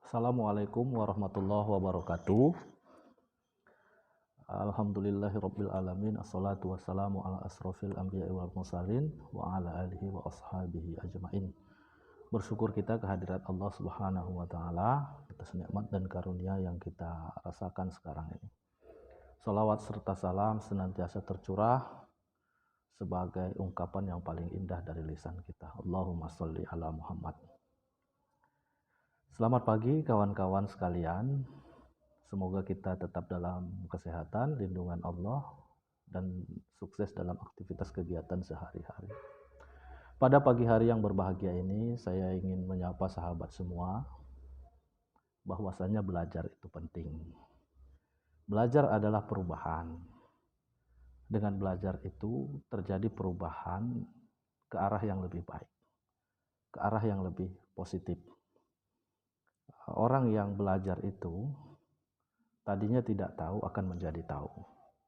Assalamualaikum warahmatullahi wabarakatuh. Alhamdulillahirabbil alamin. Assalatu wassalamu ala asrofil anbiya'i wal mursalin wa ala alihi wa ashabihi ajmain. Bersyukur kita kehadirat Allah Subhanahu wa taala atas nikmat dan karunia yang kita rasakan sekarang ini. Salawat serta salam senantiasa tercurah sebagai ungkapan yang paling indah dari lisan kita. Allahumma sholli ala Muhammad. Selamat pagi kawan-kawan sekalian. Semoga kita tetap dalam kesehatan, lindungan Allah, dan sukses dalam aktivitas kegiatan sehari-hari. Pada pagi hari yang berbahagia ini, saya ingin menyapa sahabat semua, bahwasanya belajar itu penting. Belajar adalah perubahan. Dengan belajar itu terjadi perubahan ke arah yang lebih baik, ke arah yang lebih positif. Orang yang belajar itu tadinya tidak tahu akan menjadi tahu,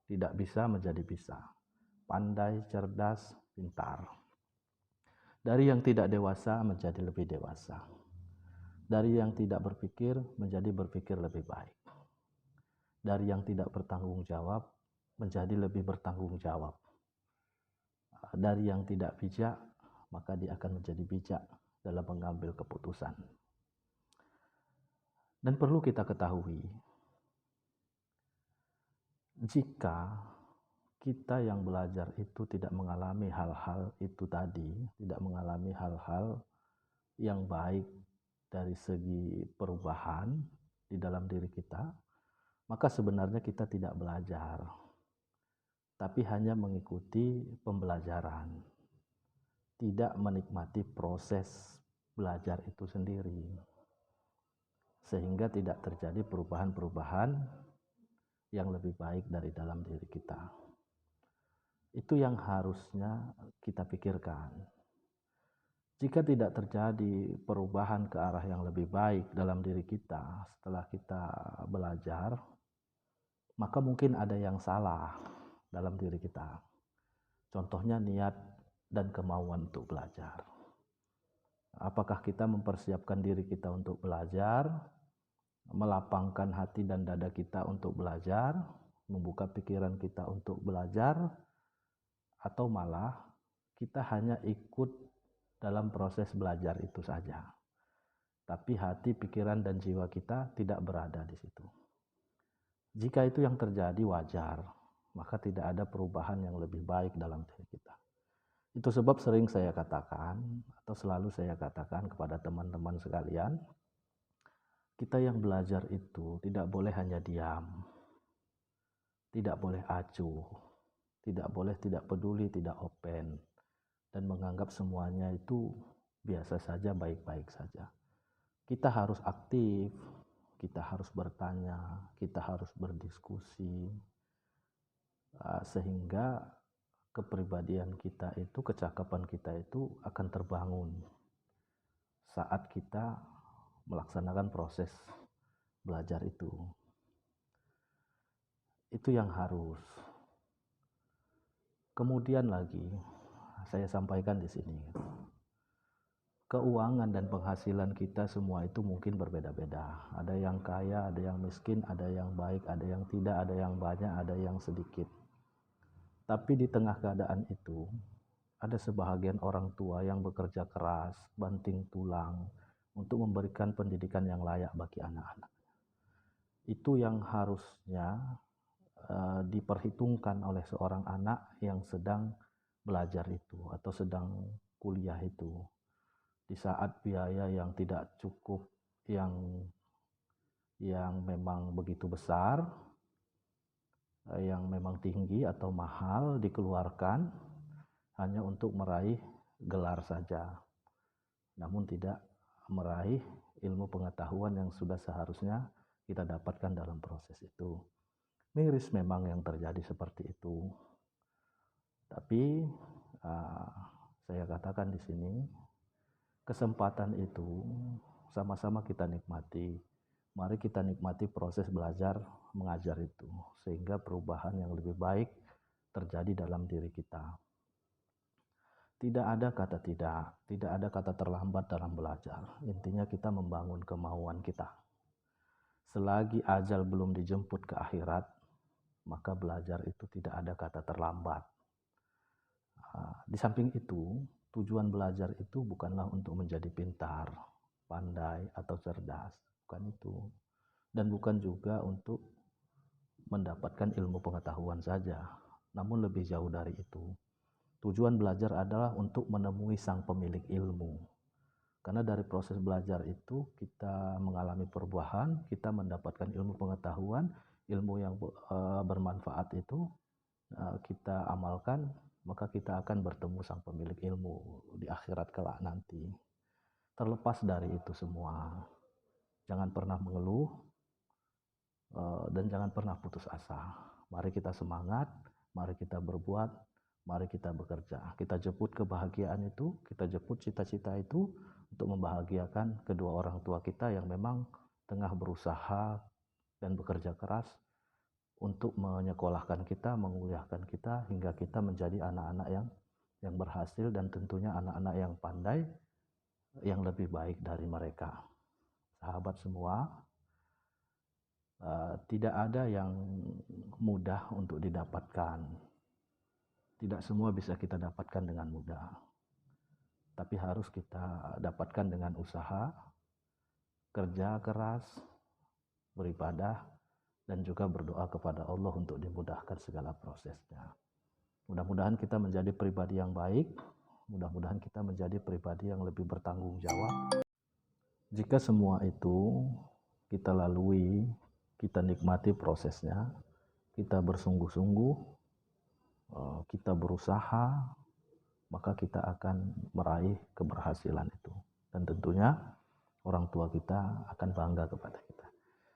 tidak bisa menjadi bisa, pandai, cerdas, pintar. Dari yang tidak dewasa menjadi lebih dewasa, dari yang tidak berpikir menjadi berpikir lebih baik, dari yang tidak bertanggung jawab menjadi lebih bertanggung jawab, dari yang tidak bijak maka dia akan menjadi bijak dalam mengambil keputusan. Dan perlu kita ketahui, jika kita yang belajar itu tidak mengalami hal-hal itu tadi, tidak mengalami hal-hal yang baik dari segi perubahan di dalam diri kita, maka sebenarnya kita tidak belajar, tapi hanya mengikuti pembelajaran, tidak menikmati proses belajar itu sendiri, sehingga tidak terjadi perubahan-perubahan yang lebih baik dari dalam diri kita. Itu yang harusnya kita pikirkan. Jika tidak terjadi perubahan ke arah yang lebih baik dalam diri kita setelah kita belajar, maka mungkin ada yang salah dalam diri kita. Contohnya niat dan kemauan untuk belajar. Apakah kita mempersiapkan diri kita untuk belajar, melapangkan hati dan dada kita untuk belajar, membuka pikiran kita untuk belajar, atau malah kita hanya ikut dalam proses belajar itu saja, tapi hati, pikiran, dan jiwa kita tidak berada di situ. Jika itu yang terjadi wajar, maka tidak ada perubahan yang lebih baik dalam diri kita. Itu sebab sering saya katakan, atau selalu saya katakan kepada teman-teman sekalian, kita yang belajar itu tidak boleh hanya diam, tidak boleh acuh, tidak boleh tidak peduli, tidak open, dan menganggap semuanya itu biasa saja, baik-baik saja. Kita harus aktif, kita harus bertanya, kita harus berdiskusi, sehingga kepribadian kita itu, kecakapan kita itu akan terbangun saat kita melaksanakan proses belajar itu. Itu yang harus. Kemudian lagi saya sampaikan di sini, keuangan dan penghasilan kita semua itu mungkin berbeda-beda. Ada yang kaya, ada yang miskin, ada yang baik, ada yang tidak, ada yang banyak, ada yang sedikit. Tapi di tengah keadaan itu, ada sebahagian orang tua yang bekerja keras, banting tulang untuk memberikan pendidikan yang layak bagi anak-anak. Itu yang harusnya diperhitungkan oleh seorang anak yang sedang belajar itu atau sedang kuliah itu. Di saat biaya yang tidak cukup, yang memang begitu besar, yang memang tinggi atau mahal dikeluarkan hanya untuk meraih gelar saja, namun tidak meraih ilmu pengetahuan yang sudah seharusnya kita dapatkan dalam proses itu. Miris memang yang terjadi seperti itu, tapi saya katakan di sini, kesempatan itu sama-sama kita nikmati. Mari kita nikmati proses belajar mengajar itu, sehingga perubahan yang lebih baik terjadi dalam diri kita. Tidak ada kata tidak ada kata terlambat dalam belajar. Intinya kita membangun kemauan kita. selagi ajal belum dijemput ke akhirat, maka belajar itu tidak ada kata terlambat. Di samping itu, tujuan belajar itu bukanlah untuk menjadi pintar, pandai, atau cerdas. Bukan itu. Dan bukan juga untuk mendapatkan ilmu pengetahuan saja. Namun lebih jauh dari itu. Tujuan belajar adalah untuk menemui sang pemilik ilmu. Karena dari proses belajar itu kita mengalami perubahan, kita mendapatkan ilmu pengetahuan, ilmu yang bermanfaat itu kita amalkan, maka kita akan bertemu sang pemilik ilmu di akhirat kelak nanti. Terlepas dari itu semua, jangan pernah mengeluh dan jangan pernah putus asa. Mari kita semangat, mari kita berbuat, mari kita bekerja. Kita jemput kebahagiaan itu, kita jemput cita-cita itu untuk membahagiakan kedua orang tua kita yang memang tengah berusaha dan bekerja keras untuk menyekolahkan kita, menguliahkan kita, hingga kita menjadi anak-anak yang berhasil dan tentunya anak-anak yang pandai, yang lebih baik dari mereka. Sahabat semua, tidak ada yang mudah untuk didapatkan. Tidak semua bisa kita dapatkan dengan mudah. Tapi harus kita dapatkan dengan usaha, kerja keras, beribadah, dan juga berdoa kepada Allah untuk dimudahkan segala prosesnya. Mudah-mudahan kita menjadi pribadi yang baik, mudah-mudahan kita menjadi pribadi yang lebih bertanggung jawab. Jika semua itu kita lalui, kita nikmati prosesnya, kita bersungguh-sungguh, kita berusaha, maka kita akan meraih keberhasilan itu. Dan tentunya orang tua kita akan bangga kepada kita.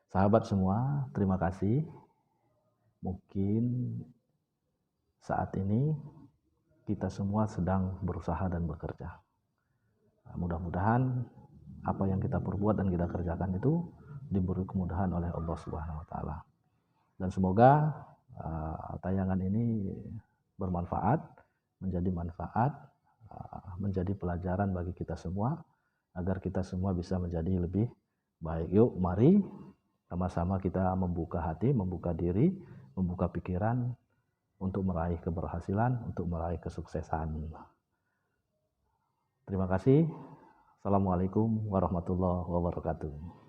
Sahabat semua, terima kasih. Mungkin saat ini kita semua sedang berusaha dan bekerja. Mudah-mudahan apa yang kita perbuat dan kita kerjakan itu diberi kemudahan oleh Allah Subhanahu wa taala. Dan semoga tayangan ini bermanfaat, menjadi manfaat, menjadi pelajaran bagi kita semua, agar kita semua bisa menjadi lebih baik. Yuk, mari sama-sama kita membuka hati, membuka diri, membuka pikiran untuk meraih keberhasilan, untuk meraih kesuksesan. Terima kasih. Assalamualaikum warahmatullahi wabarakatuh.